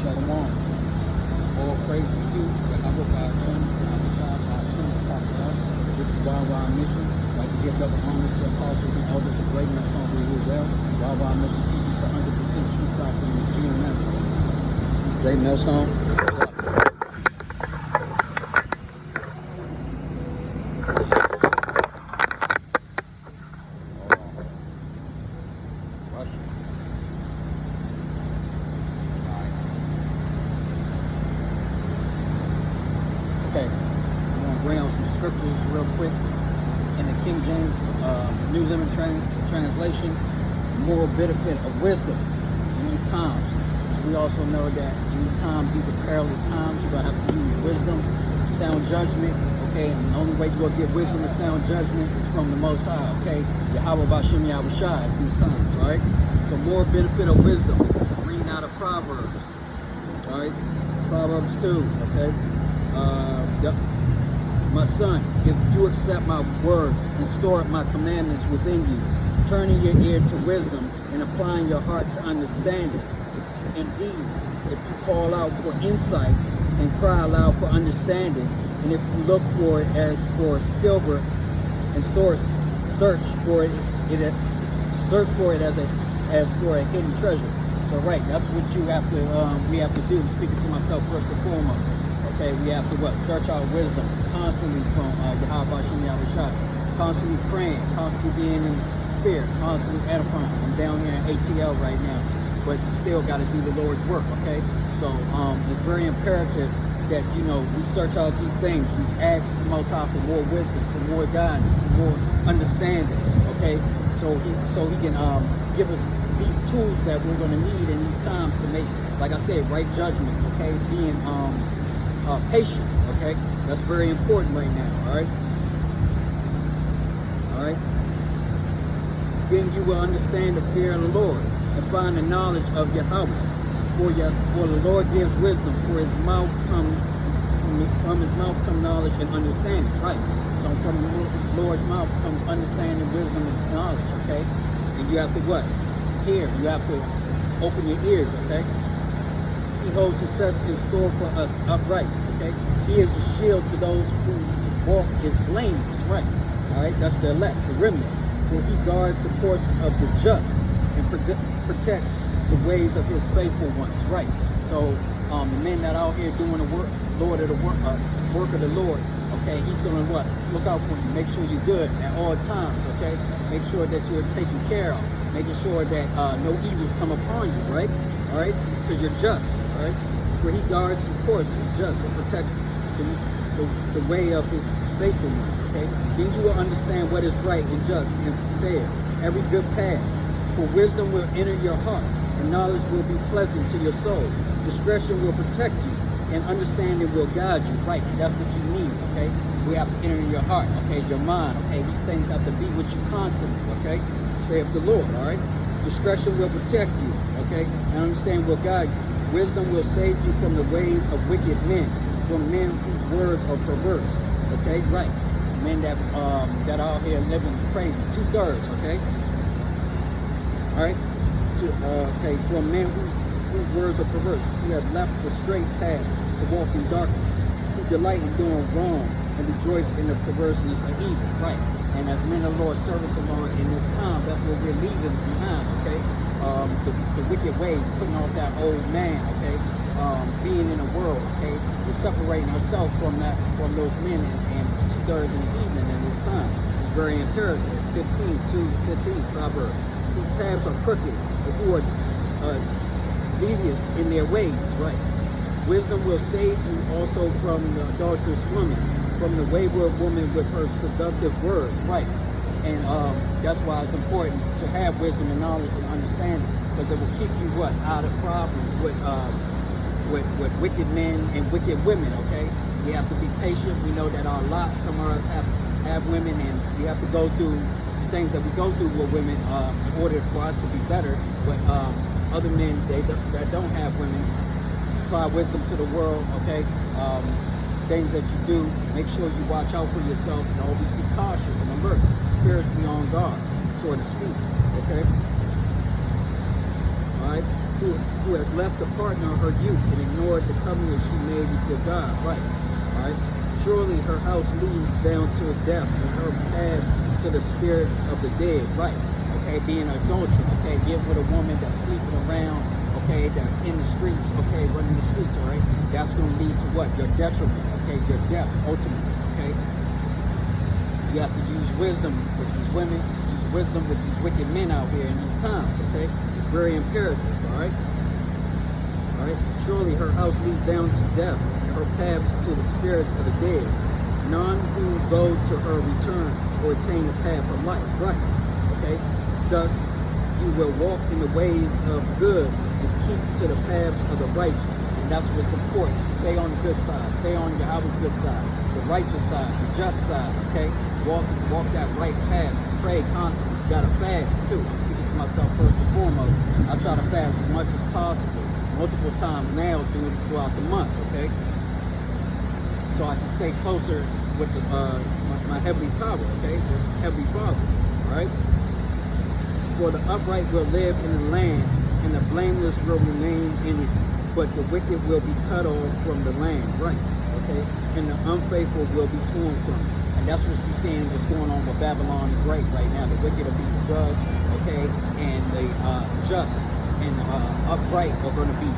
Shalom. All praises to Yahweh This is y&ymission. I'd like to give double honors to apostles and elders of great millstone who rule well. Y&ymission teaches the 100% true doctrine of y&ymission. Great millstone. Okay, I'm going to bring out some scriptures real quick in the King James New Living Translation. Moral benefit of wisdom in these times. We also know that in these times, these are perilous times. You're going to have to use wisdom, sound judgment, okay? And the only way you're going to get wisdom and sound judgment is from the Most High, okay? Yahweh Bashem Yahweh Shai at these times, all right? So moral benefit of wisdom. Reading out of Proverbs, all right? Proverbs 2, okay? My son, if you accept my words and store up my commandments within you, turning your ear to wisdom and applying your heart to understanding. Indeed, if you call out for insight and cry aloud for understanding, and if you look for it as for silver and search for it as for a hidden treasure. So right, that's what you have to we have to do. Speaking to myself first and foremost. Okay, we have to what? Search out wisdom constantly from Yahweh Bashem Yahweh Shai. Constantly praying, constantly being in the spirit, constantly edifying. I'm down here in ATL right now, but you still got to do the Lord's work, okay? So it's very imperative that, you know, we search out these things. We ask the Most High for more wisdom, for more guidance, for more understanding, okay? So he can give us these tools that we're going to need in these times to make, like I said, right judgments, okay? Being patient, okay? That's very important right now, all right? All right? Then you will understand the fear of the Lord and find the knowledge of Yahweh. For the Lord gives wisdom, from his mouth come knowledge and understanding, right? So from the Lord's mouth comes understanding, wisdom, and knowledge, okay? And you have to what? Hear. You have to open your ears, okay? He holds success in store for us upright, okay? He is a shield to those whose walk is blameless, right? All right, that's the elect, the remnant. For he guards the course of the just and protects the ways of his faithful ones, right? So the men that are out here doing the work, work of the Lord, okay? He's gonna what? Look out for you. Make sure you're good at all times, okay? Make sure that you're taken care of. Making sure that no evils come upon you, right? All right, because you're just. Right? Where he guards his course, he's just, and protects the way of his faithful ones, okay? Then you will understand what is right and just and fair, every good path. For wisdom will enter your heart, and knowledge will be pleasant to your soul. Discretion will protect you, and understanding will guide you, right? And that's what you need, okay? We have to enter in your heart, okay? Your mind, okay? These things have to be with you constantly, okay? Saith the Lord, all right? Discretion will protect you, okay? And understanding will guide you. Wisdom will save you from the ways of wicked men, from men whose words are perverse. Okay, right? Men that are out here living crazy. 2/3. Okay. All right. Okay, from men whose words are perverse, who have left the straight path to walk in darkness, who delight in doing wrong and rejoice in the perverseness of evil. Right. And as men of the Lord, servants of the Lord in this time, that's what we're leaving behind. Okay. The wicked ways, putting off that old man, okay, being in the world, okay, we're separating ourselves from those men and 2/3 in the evening in this time. It's very imperative. 15:2-15 Proverbs. Whose paths are crooked, and who are devious in their ways, right? Wisdom will save you also from the adulterous woman, from the wayward woman with her seductive words, right? And that's why it's important to have wisdom and knowledge and understanding, because it will keep you what? Out of problems with wicked men and wicked women, okay? We have to be patient. We know that our lot, some of us have women, and we have to go through the things that we go through with women in order for us to be better. But other men that don't have women, apply wisdom to the world, okay? Things that you do, make sure you watch out for yourself and always be cautious and alert, spiritually on guard, so to speak, okay? All right? who has left the partner of her youth and ignored the covenant she made with God. Right. All right. Surely her house leads down to death, and her paths to the spirits of the dead. Right. Okay, being adultery. Okay, get with a woman that's sleeping around. Okay, that's in the streets. Okay, running the streets. All right, that's going to lead to what? Your detriment. Okay, your death ultimately. Okay, you have to use wisdom with these women. Use wisdom with these wicked men out here in these times. Okay, it's very imperative. All right. All right. Surely her house leads down to death, her paths to the spirits of the dead. None who go to her return or attain the path of life. Right. Okay. Thus, you will walk in the ways of good and keep to the paths of the righteous. And that's what's important. Stay on the good side. Stay on Yahweh's good side, the righteous side, the just side. Okay. Walk that right path. Pray constantly. You gotta fast too. I'm speaking to myself first and foremost. I try to fast as much as possible, multiple times now throughout the month. Okay. So I can stay closer with the, my heavenly power, okay? The heavenly Father, all right? For the upright will live in the land, and the blameless will remain in it, but the wicked will be cut off from the land, right? Okay? And the unfaithful will be torn from it. And that's what you're seeing what's going on with Babylon the Great right now. The wicked are being judged, okay? And the just and upright are going to be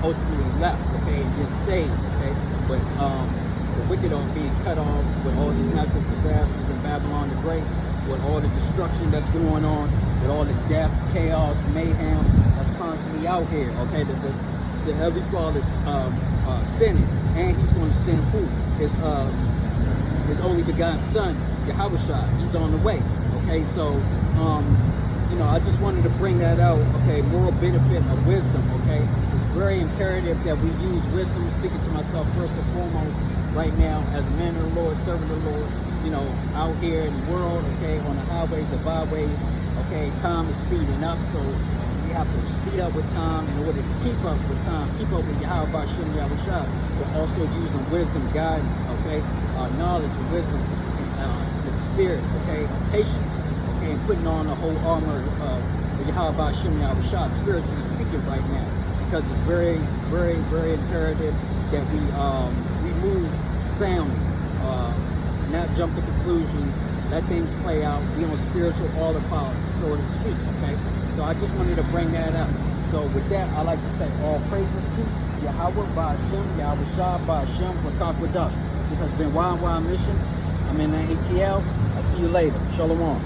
ultimately left, okay? And get saved, okay? But the wicked are being cut off with all these natural disasters in Babylon the Great, with all the destruction that's going on, with all the death, chaos, mayhem that's constantly out here. Okay, the Heavenly Father's sending, and He's going to send who? His only begotten Son, Yahweh. He's on the way. Okay, so you know, I just wanted to bring that out. Okay, moral benefit of wisdom. Okay, it's very imperative that we use wisdom. Speaking to myself first and foremost. Right now, as a man of the Lord, serving the Lord, you know, out here in the world, okay, on the highways, the byways, okay, time is speeding up, so we have to speed up with time in order to keep up with time, keep up with Yahweh Bashem Yahushua, but also using wisdom, guidance, okay, knowledge and wisdom, and the spirit, okay, patience, okay, and putting on the whole armor of Yahweh Bashem Yahushua, spiritually speaking right now, because it's very, very, very imperative that we move soundly, not jump to conclusions, let things play out, be on spiritual autopilot, so to speak, okay? So I just wanted to bring that up. So with that, I like to say all praises to Yahweh, Ba'ashem, Yahweh Shah, Ba'ashem, Wakak Wadash. This has been y&ymission. I'm in the ATL. I'll see you later. Shalom.